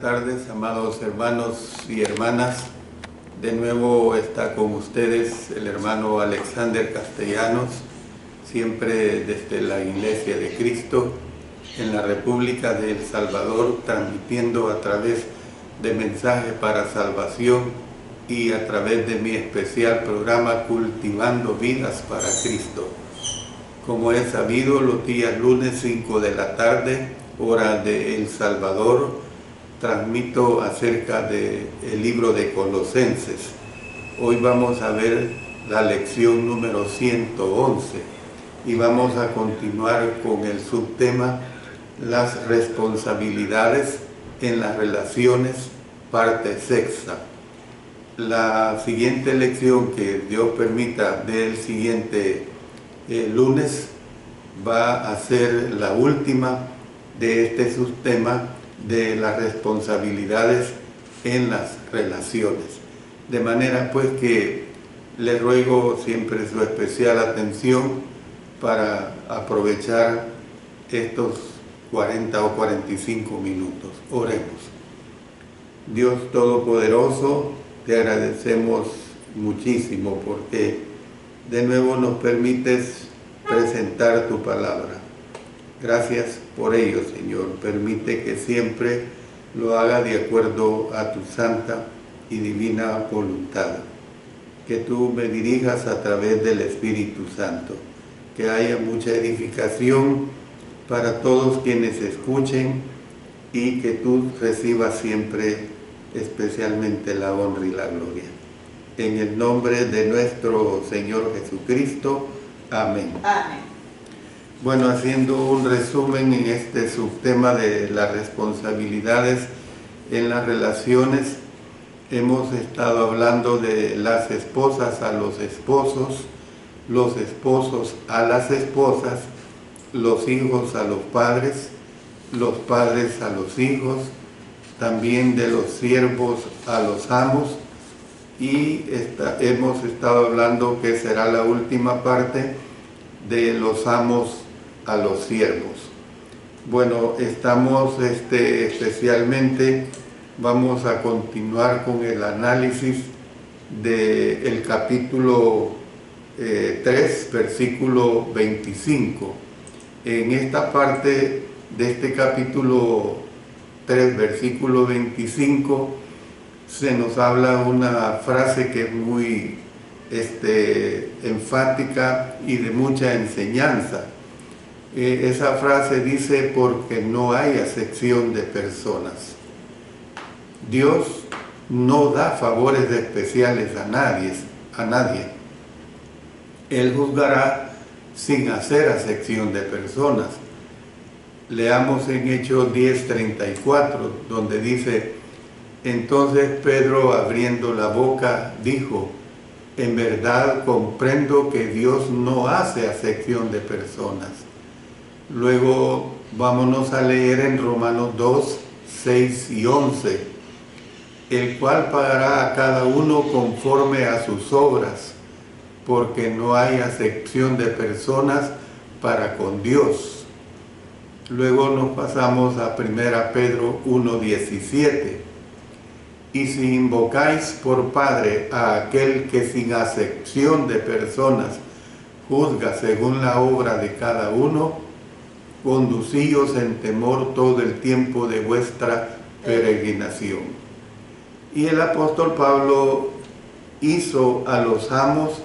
Buenas tardes, amados hermanos y hermanas. De nuevo está con ustedes el hermano Alexander Castellanos, siempre desde la Iglesia de Cristo en la República de El Salvador, transmitiendo a través de Mensaje para Salvación y a través de mi especial programa Cultivando Vidas para Cristo. Como es sabido, los días lunes 5 de la tarde, hora de El Salvador, transmito acerca del libro de Colosenses. Hoy vamos a ver la lección número 111 y vamos a continuar con el subtema las responsabilidades en las relaciones, parte sexta. La siguiente lección, que Dios permita, del siguiente lunes, va a ser la última de este subtema de las responsabilidades en las relaciones. De manera pues que les ruego siempre su especial atención para aprovechar estos 40 o 45 minutos. Oremos. Dios Todopoderoso, te agradecemos muchísimo porque de nuevo nos permites presentar tu palabra. Gracias por ello, Señor. Permite que siempre lo haga de acuerdo a tu santa y divina voluntad. Que tú me dirijas a través del Espíritu Santo. Que haya mucha edificación para todos quienes escuchen y que tú recibas siempre especialmente la honra y la gloria. En el nombre de nuestro Señor Jesucristo. Amén. Amén. Bueno, haciendo un resumen en este subtema de las responsabilidades en las relaciones, hemos estado hablando de las esposas a los esposos a las esposas, los hijos a los padres a los hijos, también de los siervos a los amos, y hemos estado hablando, que será la última parte, de los amos a los siervos. Bueno, estamos especialmente, vamos a continuar con el análisis del capítulo 3, versículo 25. En esta parte de este capítulo 3, versículo 25, se nos habla una frase que es muy enfática y de mucha enseñanza. Esa frase dice: porque no hay acepción de personas. Dios no da favores especiales a nadie. Él juzgará sin hacer acepción de personas. Leamos en Hechos 10:34, donde dice: entonces Pedro, abriendo la boca, dijo: en verdad comprendo que Dios no hace acepción de personas. Luego vámonos a leer en Romanos 2, 6 y 11. El cual pagará a cada uno conforme a sus obras, porque no hay acepción de personas para con Dios. Luego nos pasamos a 1 Pedro 1, 17. Y si invocáis por Padre a aquel que sin acepción de personas juzga según la obra de cada uno, conducíos en temor todo el tiempo de vuestra peregrinación. Y el apóstol Pablo hizo a los amos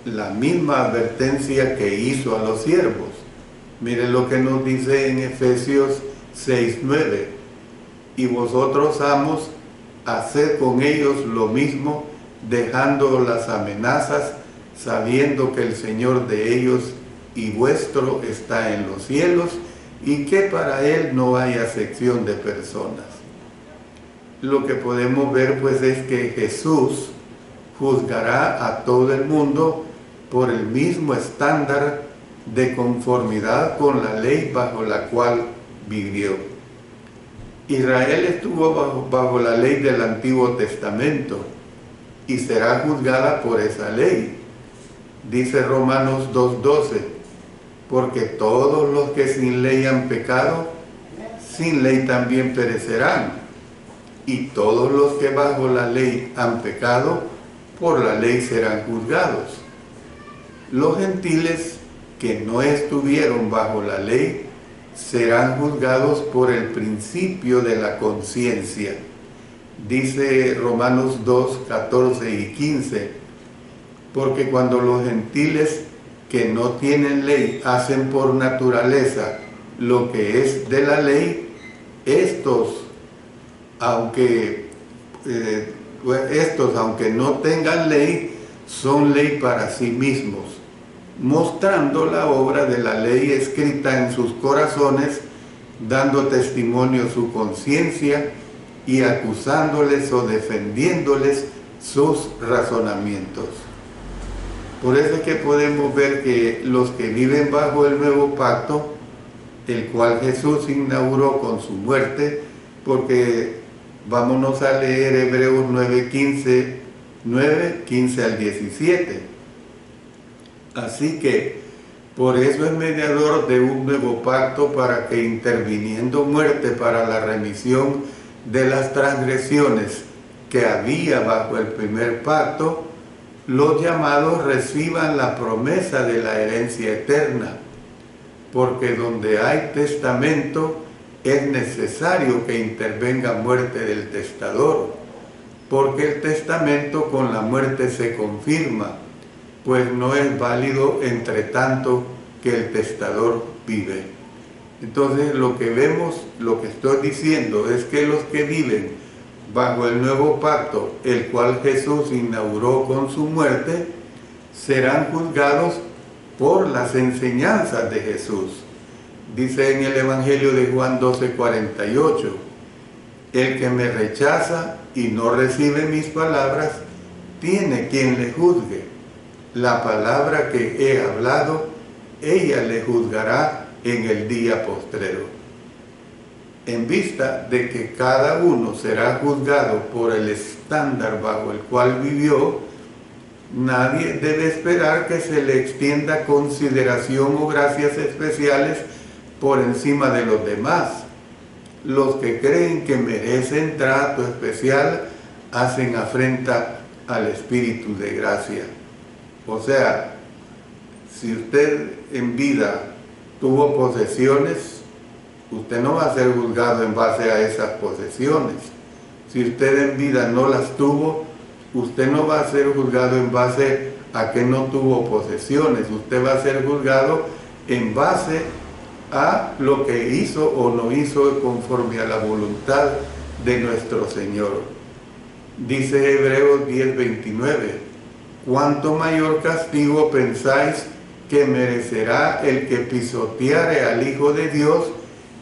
la misma advertencia que hizo a los siervos. Miren lo que nos dice en Efesios 6:9. Y vosotros, amos, haced con ellos lo mismo, dejando las amenazas, sabiendo que el Señor de ellos y vuestro está en los cielos, y que para Él no hay acepción de personas. Lo que podemos ver pues es que Jesús juzgará a todo el mundo por el mismo estándar de conformidad con la ley bajo la cual vivió. Israel estuvo bajo la ley del Antiguo Testamento y será juzgada por esa ley. Dice Romanos 2:12, porque todos los que sin ley han pecado, sin ley también perecerán. y todos los que bajo la ley han pecado, por la ley serán juzgados. Los gentiles que no estuvieron bajo la ley serán juzgados por el principio de la conciencia. Dice Romanos 2, 14 y 15, porque cuando los gentiles que no tienen ley hacen por naturaleza lo que es de la ley, estos, aunque no tengan ley, son ley para sí mismos, mostrando la obra de la ley escrita en sus corazones, dando testimonio su conciencia y acusándoles o defendiéndoles sus razonamientos. Por eso es que podemos ver que los que viven bajo el nuevo pacto, el cual Jesús inauguró con su muerte, porque vámonos a leer Hebreos 9, 15 al 17. Así que, por eso es mediador de un nuevo pacto, para que interviniendo muerte para la remisión de las transgresiones que había bajo el primer pacto, los llamados reciban la promesa de la herencia eterna, porque donde hay testamento es necesario que intervenga muerte del testador, porque el testamento con la muerte se confirma, pues no es válido entre tanto que el testador vive. Entonces lo que vemos, lo que estoy diciendo es que los que viven bajo el nuevo pacto, el cual Jesús inauguró con su muerte, serán juzgados por las enseñanzas de Jesús. Dice en el Evangelio de Juan 12:48, el que me rechaza y no recibe mis palabras, tiene quien le juzgue. La palabra que he hablado, ella le juzgará en el día postrero. En vista de que cada uno será juzgado por el estándar bajo el cual vivió, nadie debe esperar que se le extienda consideración o gracias especiales por encima de los demás. Los que creen que merecen trato especial hacen afrenta al Espíritu de gracia. O sea, si usted en vida tuvo posesiones, usted no va a ser juzgado en base a esas posesiones. Si usted en vida no las tuvo, usted no va a ser juzgado en base a que no tuvo posesiones. Usted va a ser juzgado en base a lo que hizo o no hizo conforme a la voluntad de nuestro Señor. Dice Hebreos 10:29, ¿cuánto mayor castigo pensáis que merecerá el que pisoteare al Hijo de Dios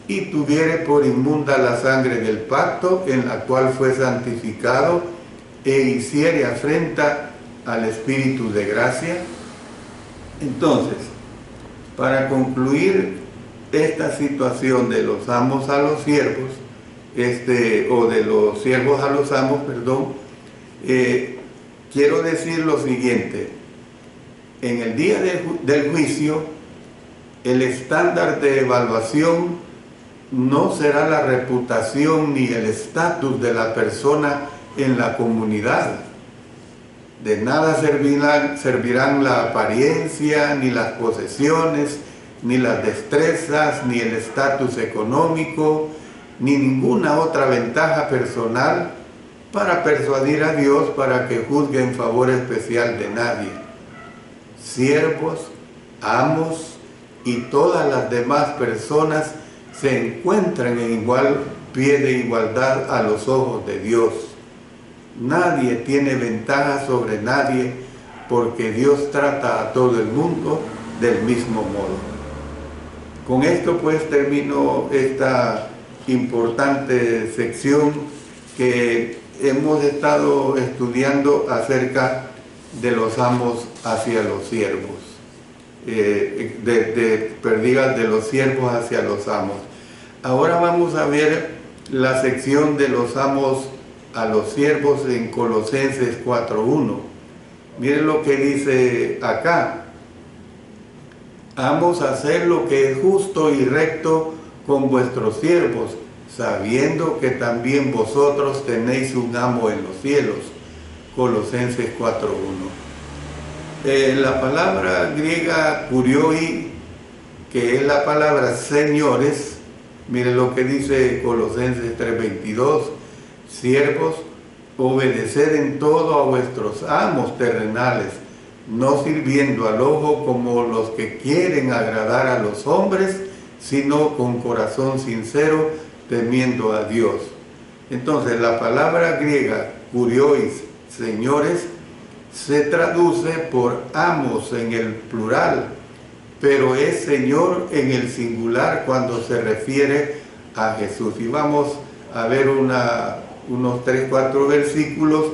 y tuviere por inmunda la sangre del pacto en la cual fue santificado e hiciere afrenta al Espíritu de gracia? Entonces, para concluir esta situación de los amos a los siervos, o de los siervos a los amos, quiero decir lo siguiente. En el día del juicio, el estándar de evaluación no será la reputación ni el estatus de la persona en la comunidad. De nada servirán la apariencia, ni las posesiones, ni las destrezas, ni el estatus económico, ni ninguna otra ventaja personal para persuadir a Dios para que juzgue en favor especial de nadie. Siervos, amos y todas las demás personas se encuentran en igual pie de igualdad a los ojos de Dios. Nadie tiene ventaja sobre nadie, porque Dios trata a todo el mundo del mismo modo. Con esto pues termino esta importante sección que hemos estado estudiando acerca de los amos hacia los siervos, de los siervos hacia los amos. Ahora vamos a ver la sección de los amos a los siervos en Colosenses 4:1. Miren lo que dice acá. Amos, hacer lo que es justo y recto con vuestros siervos, sabiendo que también vosotros tenéis un amo en los cielos. Colosenses 4:1. La palabra griega kurioi, que es la palabra señores, miren lo que dice Colosenses 3:22, siervos, obedeced en todo a vuestros amos terrenales, no sirviendo al ojo como los que quieren agradar a los hombres, sino con corazón sincero, temiendo a Dios. Entonces la palabra griega kuriois, señores, se traduce por amos en el plural, pero es Señor en el singular cuando se refiere a Jesús. Y vamos a ver unos 3-4 versículos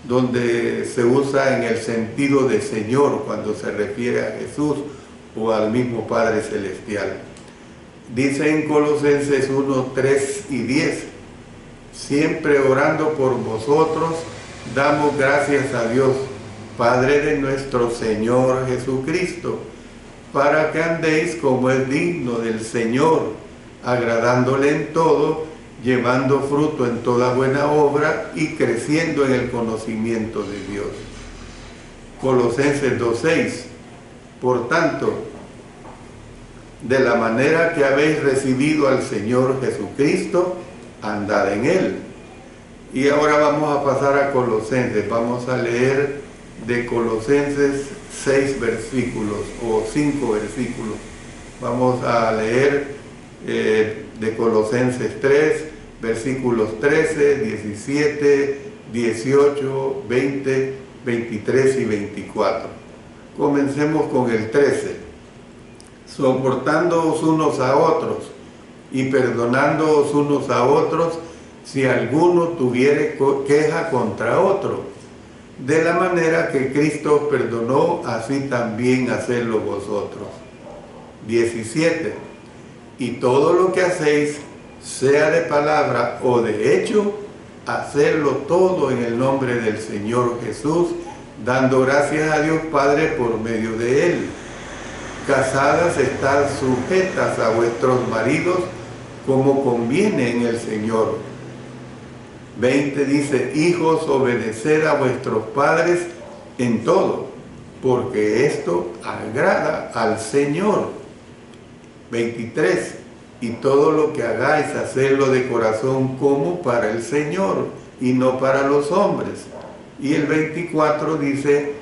donde se usa en el sentido de Señor cuando se refiere a Jesús o al mismo Padre Celestial. Dice en Colosenses 1:3-10, siempre orando por vosotros, damos gracias a Dios, Padre de nuestro Señor Jesucristo, para que andéis como es digno del Señor, agradándole en todo, llevando fruto en toda buena obra y creciendo en el conocimiento de Dios. Colosenses 2:6, por tanto, de la manera que habéis recibido al Señor Jesucristo, andad en Él. Y ahora vamos a pasar a Colosenses, vamos a leer de Colosenses 6 versículos o 5 versículos. Vamos a leer de Colosenses 3, versículos 13, 17, 18, 20, 23 y 24. Comencemos con el 13. Soportándoos unos a otros y perdonándoos unos a otros si alguno tuviere queja contra otro. De la manera que Cristo os perdonó, así también hacedlo vosotros. 17. Y todo lo que hacéis, sea de palabra o de hecho, hacedlo todo en el nombre del Señor Jesús, dando gracias a Dios Padre por medio de Él. Casadas, estad sujetas a vuestros maridos como conviene en el Señor. 20 dice, hijos, obedeced a vuestros padres en todo, porque esto agrada al Señor. 23, y todo lo que hagáis, hacedlo de corazón como para el Señor y no para los hombres. Y el 24 dice,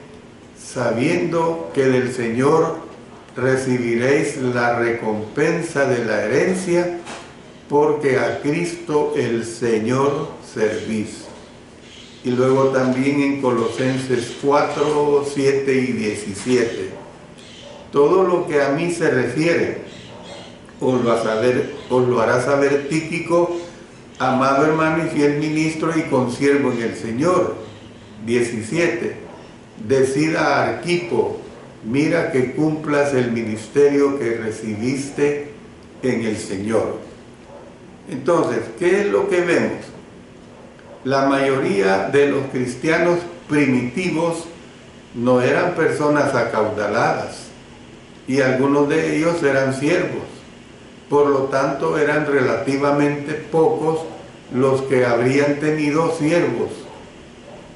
sabiendo que del Señor recibiréis la recompensa de la herencia, porque a Cristo el Señor servís. Y luego también en Colosenses 4, 7 y 17. Todo lo que a mí se refiere, os lo hará saber Tíquico, amado hermano y fiel ministro y consiervo en el Señor. 17. Decida a Arquipo, mira que cumplas el ministerio que recibiste en el Señor. Entonces, ¿qué es lo que vemos? La mayoría de los cristianos primitivos no eran personas acaudaladas y algunos de ellos eran siervos. Por lo tanto, eran relativamente pocos los que habrían tenido siervos.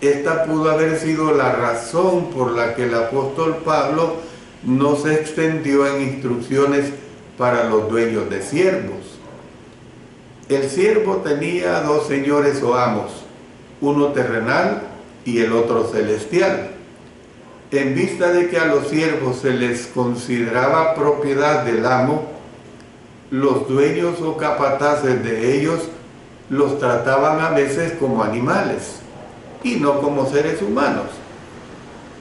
Esta pudo haber sido la razón por la que el apóstol Pablo no se extendió en instrucciones para los dueños de siervos. El siervo tenía dos señores o amos, uno terrenal y el otro celestial. En vista de que a los siervos se les consideraba propiedad del amo, los dueños o capataces de ellos los trataban a veces como animales y no como seres humanos.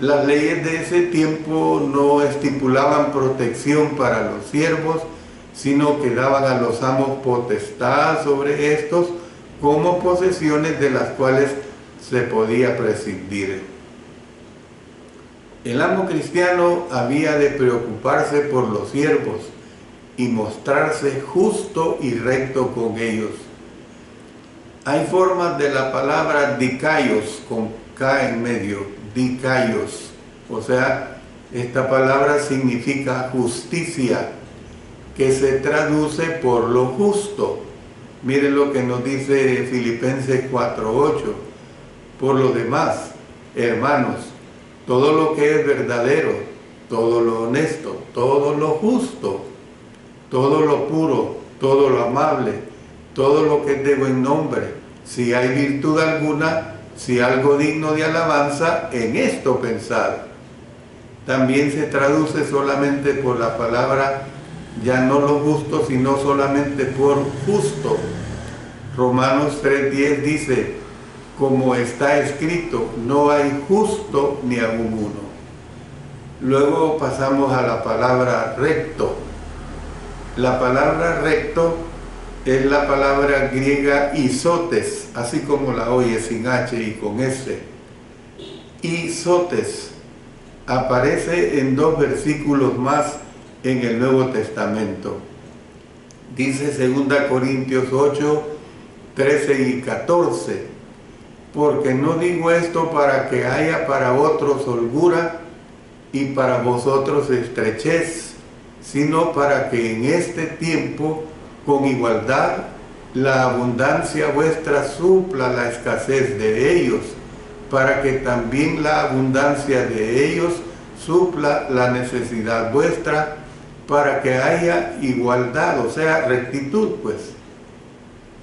Las leyes de ese tiempo no estipulaban protección para los siervos, sino que daban a los amos potestad sobre estos como posesiones de las cuales se podía prescindir. El amo cristiano había de preocuparse por los siervos y mostrarse justo y recto con ellos. Hay formas de la palabra dikaios, con K en medio, dikaios. O sea, esta palabra significa justicia, que se traduce por lo justo. Miren lo que nos dice Filipenses 4:8. Por lo demás, hermanos, todo lo que es verdadero, todo lo honesto, todo lo justo, todo lo puro, todo lo amable, todo lo que es de buen nombre, si hay virtud alguna, si algo digno de alabanza, en esto pensad. También se traduce solamente por la palabra, ya no lo justo, sino solamente por justo. Romanos 3:10 dice, como está escrito, no hay justo ni aun uno. Luego pasamos a la palabra recto. La palabra recto es la palabra griega isotes, así como la oye sin H y con S. Isotes aparece en 2 versículos más en el Nuevo Testamento. Dice 2 Corintios 8, 13 y 14, porque no digo esto para que haya para otros holgura y para vosotros estrechez, sino para que en este tiempo, con igualdad, la abundancia vuestra supla la escasez de ellos, para que también la abundancia de ellos supla la necesidad vuestra, para que haya igualdad, o sea, rectitud, pues,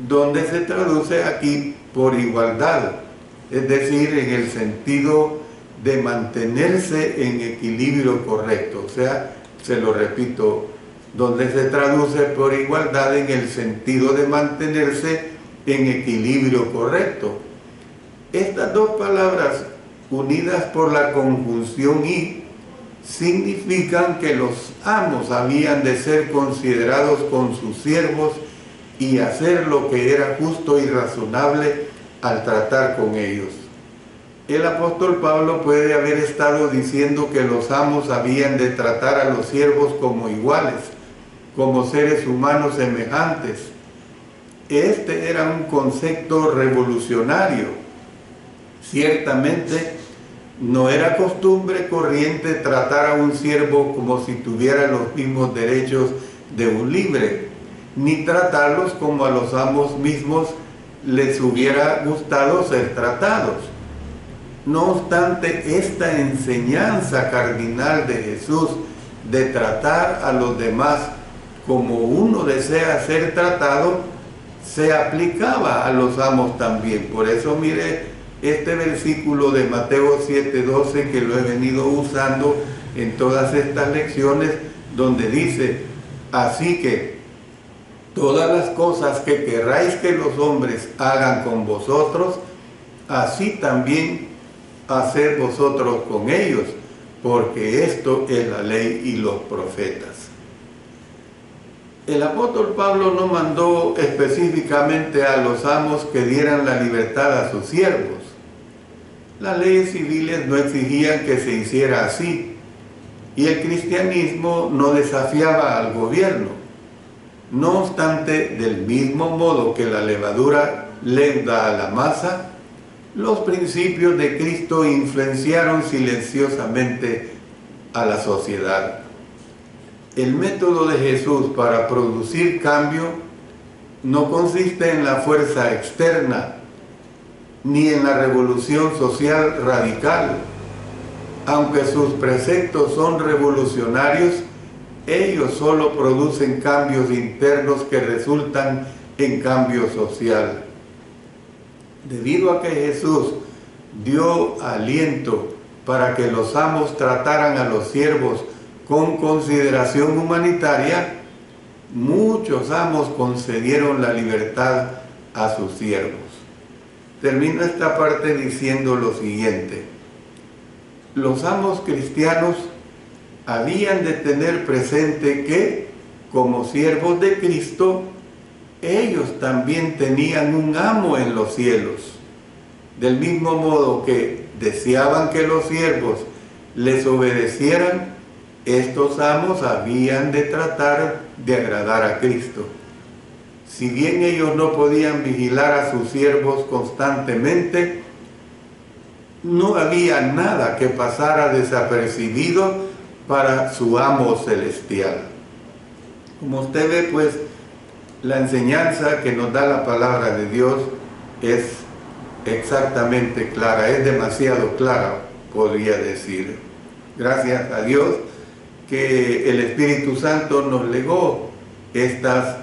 donde se traduce aquí por igualdad, es decir, en el sentido de mantenerse en equilibrio correcto, o sea, se lo repito, donde se traduce por igualdad en el sentido de mantenerse en equilibrio correcto. Estas dos palabras, unidas por la conjunción y, significan que los amos habían de ser considerados con sus siervos y hacer lo que era justo y razonable al tratar con ellos. El apóstol Pablo puede haber estado diciendo que los amos habían de tratar a los siervos como iguales, como seres humanos semejantes. Este era un concepto revolucionario. Ciertamente, no era costumbre corriente tratar a un siervo como si tuviera los mismos derechos de un libre, ni tratarlos como a los amos mismos les hubiera gustado ser tratados. No obstante, esta enseñanza cardinal de Jesús de tratar a los demás como uno desea ser tratado, se aplicaba a los amos también. Por eso mire este versículo de Mateo 7:12 que lo he venido usando en todas estas lecciones, donde dice, así que todas las cosas que querráis que los hombres hagan con vosotros, así también haced vosotros con ellos, porque esto es la ley y los profetas. El apóstol Pablo no mandó específicamente a los amos que dieran la libertad a sus siervos. Las leyes civiles no exigían que se hiciera así, y el cristianismo no desafiaba al gobierno. No obstante, del mismo modo que la levadura leuda a la masa, los principios de Cristo influenciaron silenciosamente a la sociedad. El método de Jesús para producir cambio no consiste en la fuerza externa, ni en la revolución social radical. Aunque sus preceptos son revolucionarios, ellos solo producen cambios internos que resultan en cambio social. Debido a que Jesús dio aliento para que los amos trataran a los siervos con consideración humanitaria, muchos amos concedieron la libertad a sus siervos. Termino esta parte diciendo lo siguiente. Los amos cristianos habían de tener presente que, como siervos de Cristo, ellos también tenían un amo en los cielos. Del mismo modo que deseaban que los siervos les obedecieran, estos amos habían de tratar de agradar a Cristo. Si bien ellos no podían vigilar a sus siervos constantemente, no había nada que pasara desapercibido para su amo celestial. Como usted ve, pues, la enseñanza que nos da la palabra de Dios es exactamente clara, es demasiado clara, podría decir. Gracias a Dios que el Espíritu Santo nos legó estas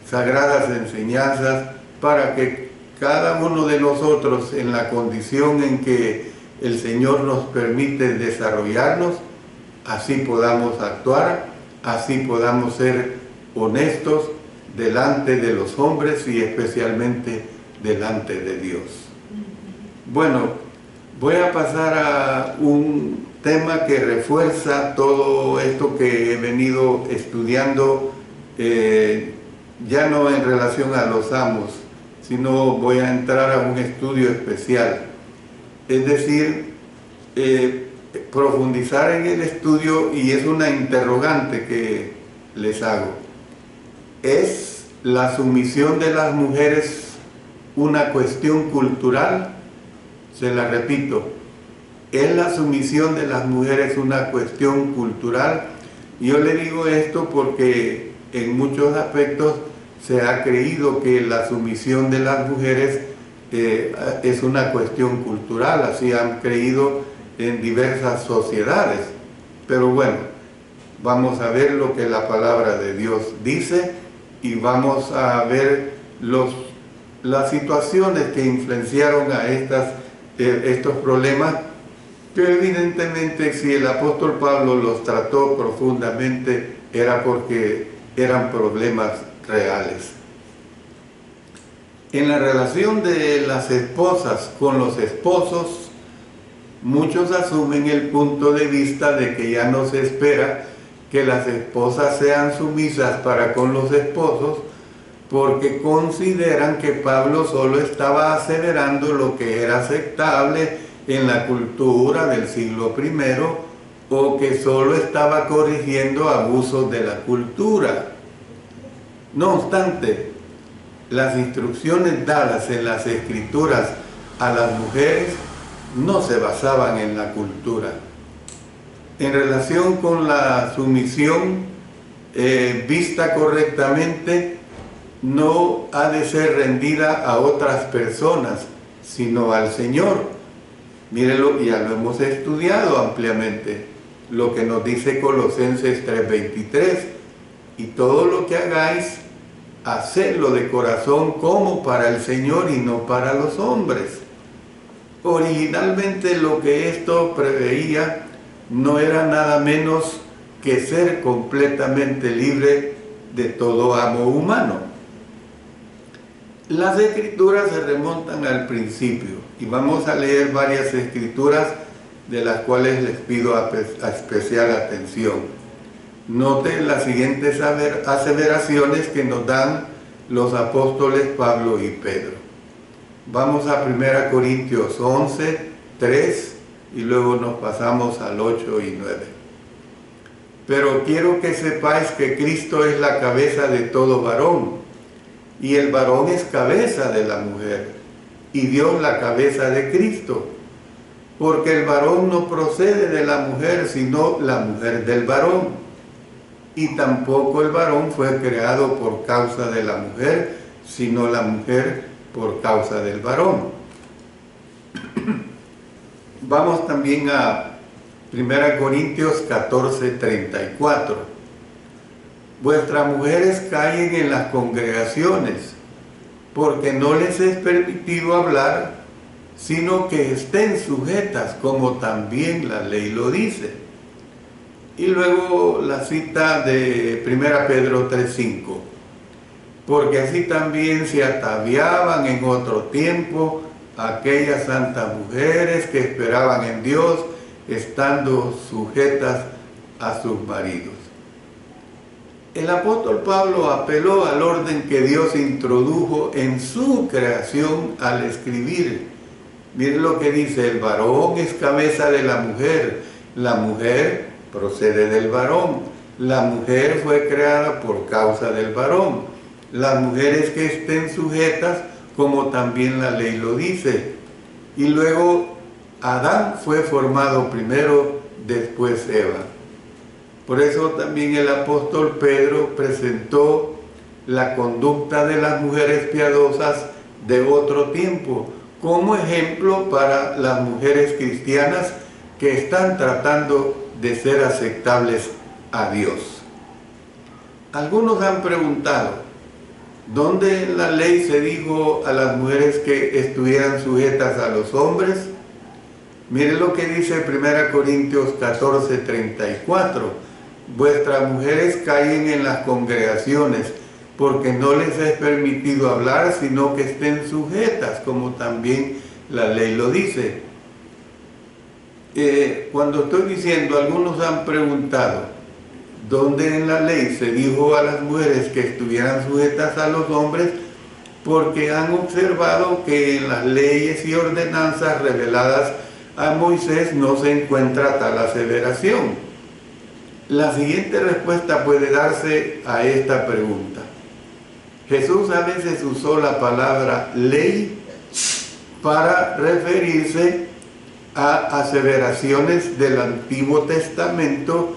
sagradas enseñanzas para que cada uno de nosotros, en la condición en que el Señor nos permite desarrollarnos, así podamos actuar, así podamos ser honestos delante de los hombres y especialmente delante de Dios. Bueno, voy a pasar a un tema que refuerza todo esto que he venido estudiando, ya no en relación a los amos, sino voy a entrar a un estudio especial. Es decir, profundizar en el estudio, y es una interrogante que les hago. ¿Es la sumisión de las mujeres una cuestión cultural? Se la repito, ¿es la sumisión de las mujeres una cuestión cultural? Yo le digo esto porque en muchos aspectos se ha creído que la sumisión de las mujeres es una cuestión cultural, así han creído en diversas sociedades. Pero bueno, vamos a ver lo que la palabra de Dios dice y vamos a ver las situaciones que influenciaron a estos problemas, que evidentemente si el apóstol Pablo los trató profundamente era porque eran problemas reales. En la relación de las esposas con los esposos, muchos asumen el punto de vista de que ya no se espera que las esposas sean sumisas para con los esposos, porque consideran que Pablo solo estaba aseverando lo que era aceptable en la cultura del siglo I, o que solo estaba corrigiendo abusos de la cultura. No obstante, las instrucciones dadas en las Escrituras a las mujeres no se basaban en la cultura. En relación con la sumisión vista correctamente, no ha de ser rendida a otras personas, sino al Señor. Mírenlo, ya lo hemos estudiado ampliamente, lo que nos dice Colosenses 3:23, y todo lo que hagáis, hacedlo de corazón como para el Señor y no para los hombres. Originalmente lo que esto preveía no era nada menos que ser completamente libre de todo amo humano. Las escrituras se remontan al principio y vamos a leer varias escrituras de las cuales les pido especial atención. Noten las siguientes aseveraciones que nos dan los apóstoles Pablo y Pedro. Vamos a 1 Corintios 11, 3 y luego nos pasamos al 8 y 9. Pero quiero que sepáis que Cristo es la cabeza de todo varón, y el varón es cabeza de la mujer, y Dios la cabeza de Cristo, porque el varón no procede de la mujer, sino la mujer del varón, y tampoco el varón fue creado por causa de la mujer, sino la mujer por causa del varón. Vamos también a 1 Corintios 14, 34. Vuestras mujeres callen en las congregaciones, porque no les es permitido hablar, sino que estén sujetas, como también la ley lo dice. Y luego la cita de 1 Pedro 3:5. Porque así también se ataviaban en otro tiempo aquellas santas mujeres que esperaban en Dios, estando sujetas a sus maridos. El apóstol Pablo apeló al orden que Dios introdujo en su creación al escribir. Miren lo que dice: el varón es cabeza de la mujer procede del varón, la mujer fue creada por causa del varón, las mujeres que estén sujetas, como también la ley lo dice. Y luego Adán fue formado primero, después Eva. Por eso también el apóstol Pedro presentó la conducta de las mujeres piadosas de otro tiempo, como ejemplo para las mujeres cristianas que están tratando de ser aceptables a Dios. Algunos han preguntado, ¿dónde en la ley se dijo a las mujeres que estuvieran sujetas a los hombres? Mire lo que dice 1 Corintios 14:34. Vuestras mujeres callen en las congregaciones, porque no les es permitido hablar, sino que estén sujetas, como también la ley lo dice. Cuando estoy diciendo, algunos han preguntado, ¿dónde en la ley se dijo a las mujeres que estuvieran sujetas a los hombres? Porque han observado que en las leyes y ordenanzas reveladas a Moisés no se encuentra tal aseveración. La siguiente respuesta puede darse a esta pregunta. Jesús a veces usó la palabra ley para referirse a aseveraciones del Antiguo Testamento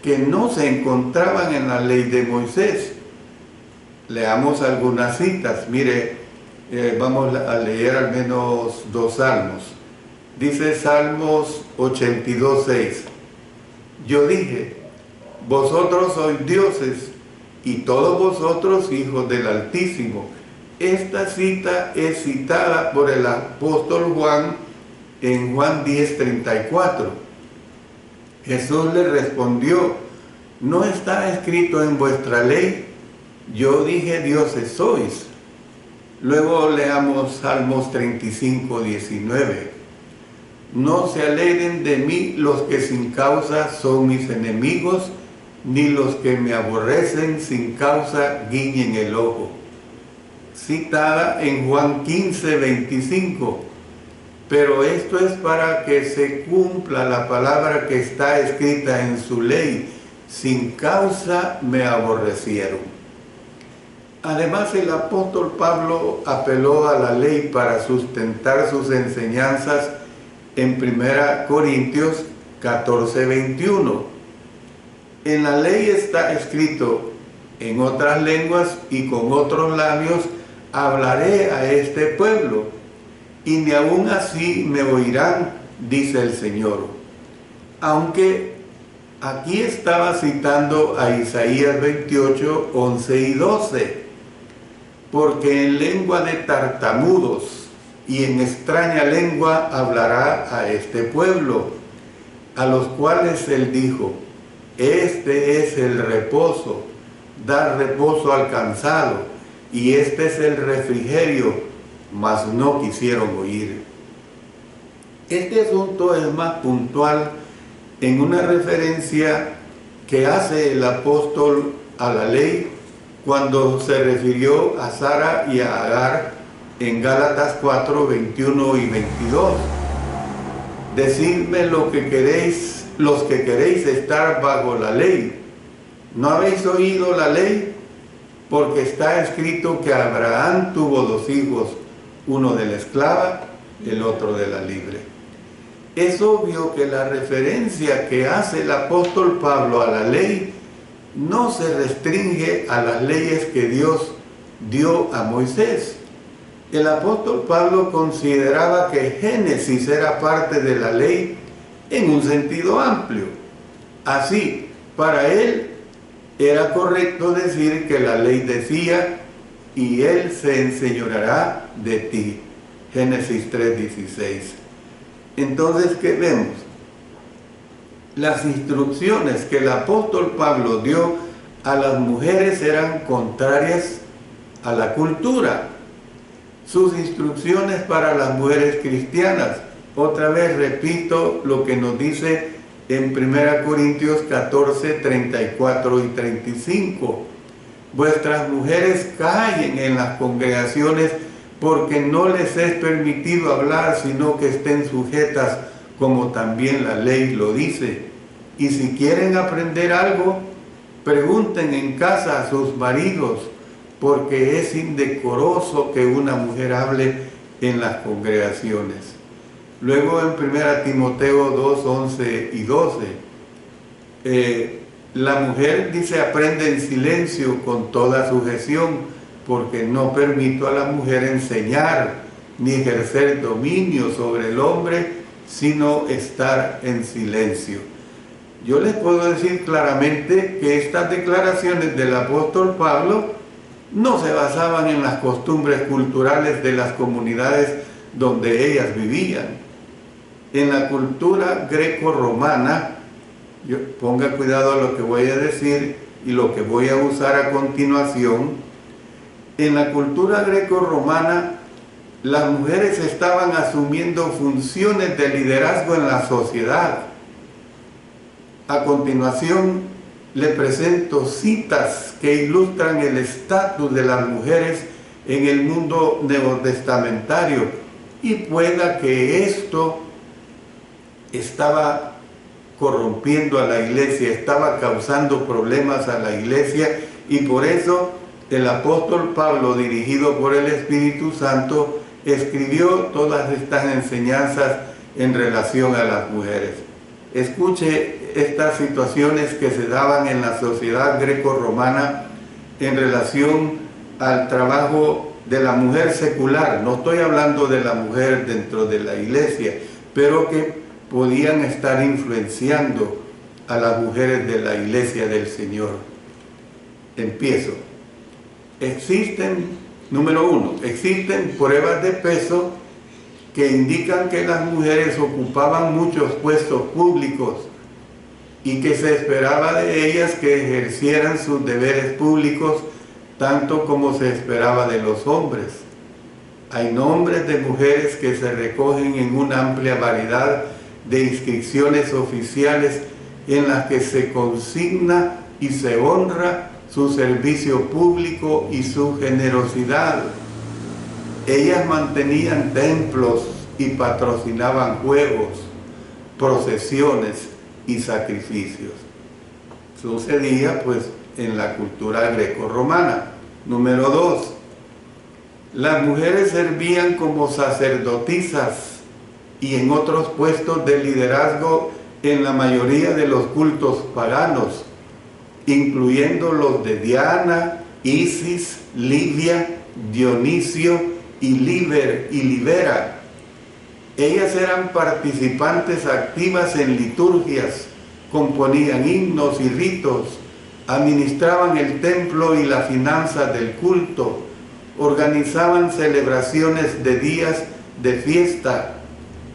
que no se encontraban en la ley de Moisés. Leamos algunas citas. Mire, vamos a leer al menos 2 salmos. Dice Salmos 82:6. Yo dije, vosotros sois dioses, y todos vosotros hijos del Altísimo. Esta cita es citada por el apóstol Juan en Juan 10:34. Jesús le respondió, ¿no está escrito en vuestra ley? Yo dije, dioses sois. Luego leamos Salmos 35:19. No se alegren de mí los que sin causa son mis enemigos, ni los que me aborrecen sin causa guiñen el ojo. Citada en Juan 15:25. Pero esto es para que se cumpla la palabra que está escrita en su ley, sin causa me aborrecieron. Además, el apóstol Pablo apeló a la ley para sustentar sus enseñanzas en 1 Corintios 14:21. En la ley está escrito, en otras lenguas y con otros labios hablaré a este pueblo, y ni aun así me oirán, dice el Señor. Aunque aquí estaba citando a Isaías 28:11 y 12, porque en lengua de tartamudos y en extraña lengua hablará a este pueblo, a los cuales él dijo, este es el reposo, dar reposo al cansado, y este es el refrigerio, mas no quisieron oír. Este asunto es más puntual en una referencia que hace el apóstol a la ley cuando se refirió a Sara y a Agar en Gálatas 4:21 y 22. Decidme lo que queréis, los que queréis estar bajo la ley. ¿No habéis oído la ley? Porque está escrito que Abraham tuvo 2 hijos, uno de la esclava, el otro de la libre. Es obvio que la referencia que hace el apóstol Pablo a la ley no se restringe a las leyes que Dios dio a Moisés. El apóstol Pablo consideraba que Génesis era parte de la ley en un sentido amplio. Así, para él era correcto decir que la ley decía, y él se enseñoreará de ti. Génesis 3:16. Entonces, ¿qué vemos? Las instrucciones que el apóstol Pablo dio a las mujeres eran contrarias a la cultura. Sus instrucciones para las mujeres cristianas, otra vez repito lo que nos dice en 1 Corintios 14:34 y 35. Vuestras mujeres callen en las congregaciones, porque no les es permitido hablar, sino que estén sujetas, como también la ley lo dice. Y si quieren aprender algo, pregunten en casa a sus maridos, porque es indecoroso que una mujer hable en las congregaciones. Luego en 1 Timoteo 2:11 y 12, La mujer, dice, aprende en silencio con toda sujeción, porque no permito a la mujer enseñar ni ejercer dominio sobre el hombre, sino estar en silencio. Yo les puedo decir claramente que estas declaraciones del apóstol Pablo no se basaban en las costumbres culturales de las comunidades donde ellas vivían. En la cultura greco-romana, ponga cuidado a lo que voy a decir y lo que voy a usar a continuación. En la cultura greco-romana, las mujeres estaban asumiendo funciones de liderazgo en la sociedad. A continuación, le presento citas que ilustran el estatus de las mujeres en el mundo neotestamentario, y pueda que esto estaba corrompiendo a la iglesia, estaba causando problemas a la iglesia, y por eso el apóstol Pablo, dirigido por el Espíritu Santo, escribió todas estas enseñanzas en relación a las mujeres. Escuche estas situaciones que se daban en la sociedad greco-romana en relación al trabajo de la mujer secular. No estoy hablando de la mujer dentro de la iglesia, pero que podían estar influenciando a las mujeres de la iglesia del Señor. Empiezo. Número 1, existen pruebas de peso que indican que las mujeres ocupaban muchos puestos públicos y que se esperaba de ellas que ejercieran sus deberes públicos tanto como se esperaba de los hombres. Hay nombres de mujeres que se recogen en una amplia variedad de inscripciones oficiales en las que se consigna y se honra su servicio público y su generosidad. Ellas mantenían templos y patrocinaban juegos, procesiones y sacrificios. Sucedía pues en la cultura greco-romana. Número 2, las mujeres servían como sacerdotisas y en otros puestos de liderazgo en la mayoría de los cultos paganos, incluyendo los de Diana, Isis, Lidia, Dionisio y Libera. Ellas eran participantes activas en liturgias, componían himnos y ritos, administraban el templo y las finanzas del culto, organizaban celebraciones de días de fiesta,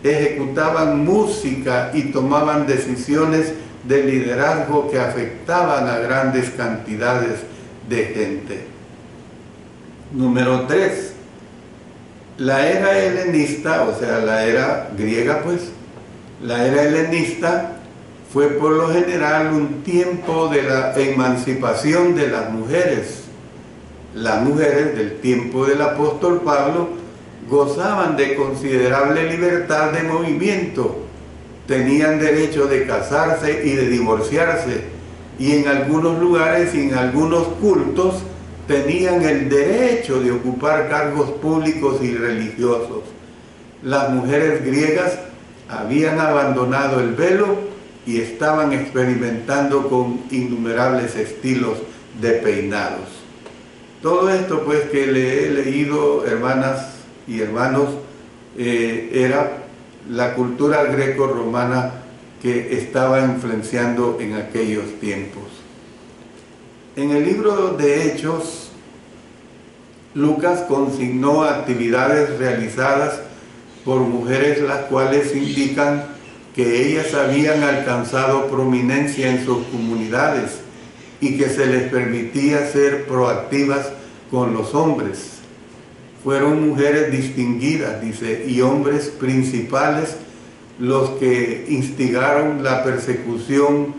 ejecutaban música y tomaban decisiones de liderazgo que afectaban a grandes cantidades de gente. Número 3, la era helenista, o sea, la era griega pues, la era helenista fue por lo general un tiempo de la emancipación de las mujeres. Las mujeres del tiempo del apóstol Pablo gozaban de considerable libertad de movimiento, tenían derecho de casarse y de divorciarse, y en algunos lugares y en algunos cultos tenían el derecho de ocupar cargos públicos y religiosos. Las mujeres griegas habían abandonado el velo y estaban experimentando con innumerables estilos de peinados. Todo esto pues que le he leído, hermanas y hermanos, era la cultura greco-romana que estaba influenciando en aquellos tiempos. En el libro de Hechos, Lucas consignó actividades realizadas por mujeres, las cuales indican que ellas habían alcanzado prominencia en sus comunidades y que se les permitía ser proactivas con los hombres. Fueron mujeres distinguidas, dice, y hombres principales los que instigaron la persecución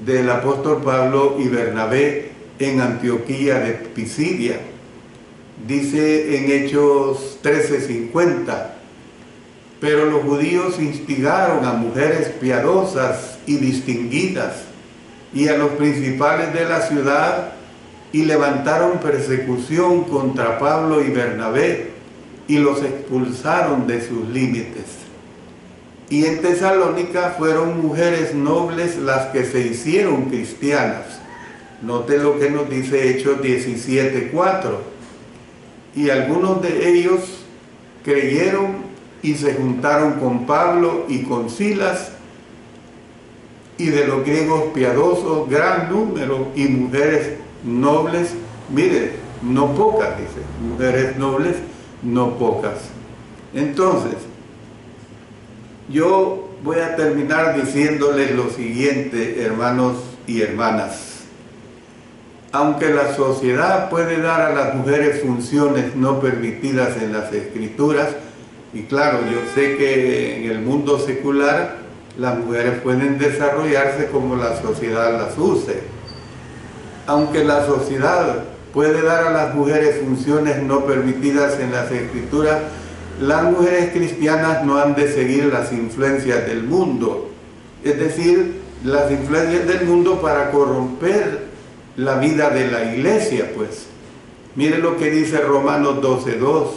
del apóstol Pablo y Bernabé en Antioquía de Pisidia. Dice en Hechos 13:50, pero los judíos instigaron a mujeres piadosas y distinguidas y a los principales de la ciudad y levantaron persecución contra Pablo y Bernabé y los expulsaron de sus límites. Y en Tesalónica fueron mujeres nobles las que se hicieron cristianas. Note lo que nos dice Hechos 17:4. Y algunos de ellos creyeron y se juntaron con Pablo y con Silas, y de los griegos piadosos gran número, y mujeres nobles, mire, no pocas, dice, mujeres nobles, no pocas. Entonces, yo voy a terminar diciéndoles lo siguiente, hermanos y hermanas. Aunque la sociedad puede dar a las mujeres funciones no permitidas en las Escrituras, y claro, yo sé que en el mundo secular las mujeres pueden desarrollarse como la sociedad las use. Aunque la sociedad puede dar a las mujeres funciones no permitidas en las Escrituras, las mujeres cristianas no han de seguir las influencias del mundo, es decir, las influencias del mundo para corromper la vida de la iglesia, pues. Mire lo que dice Romanos 12:2,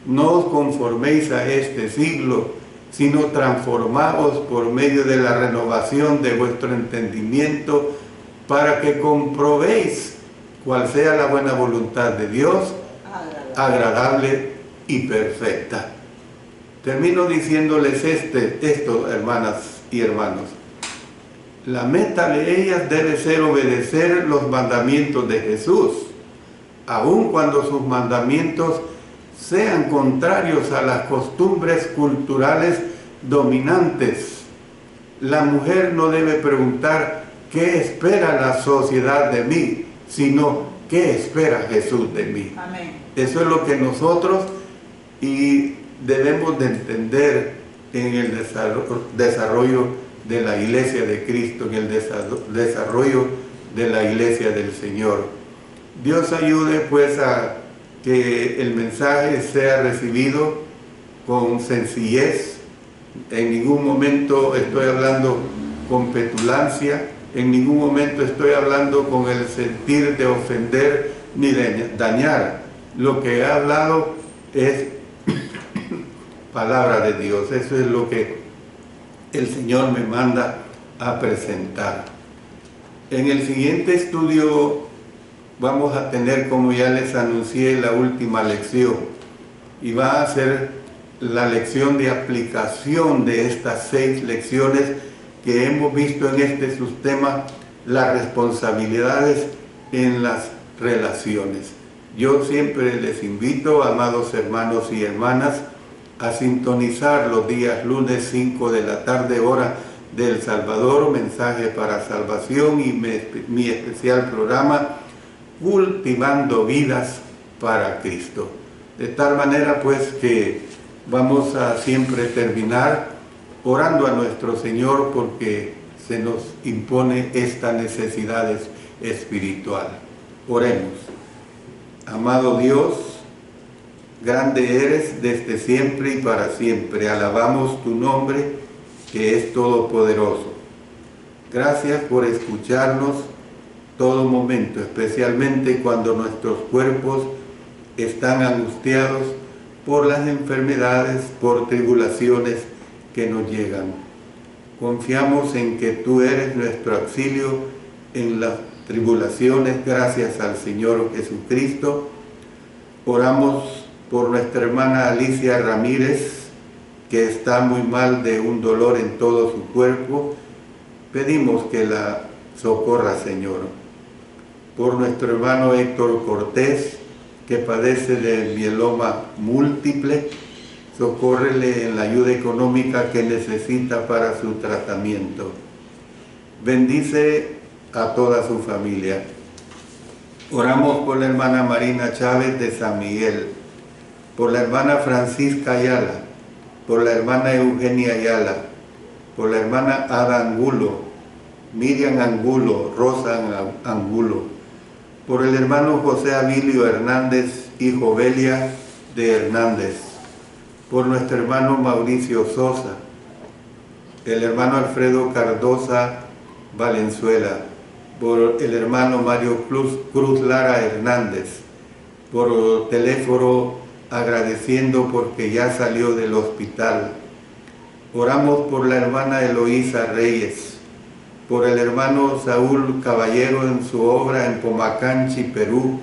no os conforméis a este siglo, sino transformaos por medio de la renovación de vuestro entendimiento, para que comprobéis cuál sea la buena voluntad de Dios, agradable y perfecta. Termino diciéndoles esto, hermanas y hermanos. La meta de ellas debe ser obedecer los mandamientos de Jesús, aun cuando sus mandamientos sean contrarios a las costumbres culturales dominantes. La mujer no debe preguntar ¿qué espera la sociedad de mí?, sino ¿qué espera Jesús de mí? Amén. Eso es lo que nosotros y debemos de entender en el desarrollo de la iglesia de Cristo, en el desarrollo de la iglesia del Señor. Dios ayude pues a que el mensaje sea recibido con sencillez. En ningún momento estoy hablando con petulancia, en ningún momento estoy hablando con el sentir de ofender ni de dañar. Lo que he hablado es palabra de Dios. Eso es lo que el Señor me manda a presentar. En el siguiente estudio vamos a tener, como ya les anuncié, la última lección, y va a ser la lección de aplicación de estas 6 lecciones que hemos visto en este subtema, las responsabilidades en las relaciones. Yo siempre les invito, amados hermanos y hermanas, a sintonizar los días lunes 5 de la tarde, hora de El Salvador, Mensaje para Salvación, y mi especial programa Cultivando Vidas para Cristo. De tal manera pues que vamos a siempre terminar orando a nuestro Señor, porque se nos impone esta necesidad espiritual. Oremos. Amado Dios, grande eres desde siempre y para siempre. Alabamos tu nombre, que es todopoderoso. Gracias por escucharnos todo momento, especialmente cuando nuestros cuerpos están angustiados por las enfermedades, por tribulaciones que nos llegan. Confiamos en que tú eres nuestro auxilio en las tribulaciones, gracias al Señor Jesucristo. Oramos por nuestra hermana Alicia Ramírez, que está muy mal de un dolor en todo su cuerpo. Pedimos que la socorra, Señor. Por nuestro hermano Héctor Cortés, que padece de mieloma múltiple, socórrele en la ayuda económica que necesita para su tratamiento. Bendice a toda su familia. Oramos por la hermana Marina Chávez de San Miguel, por la hermana Francisca Ayala, por la hermana Eugenia Ayala, por la hermana Ada Angulo, Miriam Angulo, Rosa Angulo, por el hermano José Abilio Hernández y Jovelia de Hernández, por nuestro hermano Mauricio Sosa, el hermano Alfredo Cardosa Valenzuela, por el hermano Mario Cruz Lara Hernández, por teléfono agradeciendo porque ya salió del hospital, Oramos por la hermana Eloísa Reyes, por el hermano Saúl Caballero en su obra en Pomacanchi, Perú,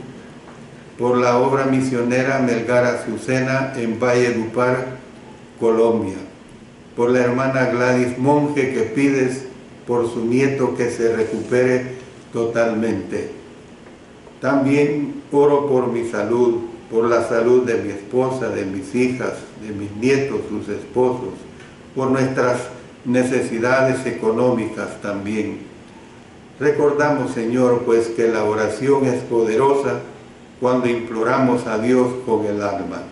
por la obra misionera Melgar Azucena en Valledupar, Colombia, por la hermana Gladys Monge que pides por su nieto que se recupere totalmente. También oro por mi salud, por la salud de mi esposa, de mis hijas, de mis nietos, sus esposos, por nuestras necesidades económicas también. Recordamos, Señor, pues que la oración es poderosa cuando imploramos a Dios con el alma.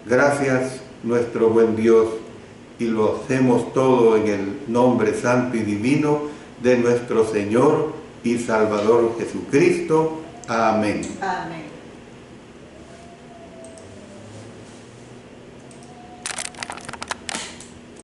Gracias, nuestro buen Dios, y lo hacemos todo en el nombre santo y divino de nuestro Señor y Salvador Jesucristo. Amén. Amén.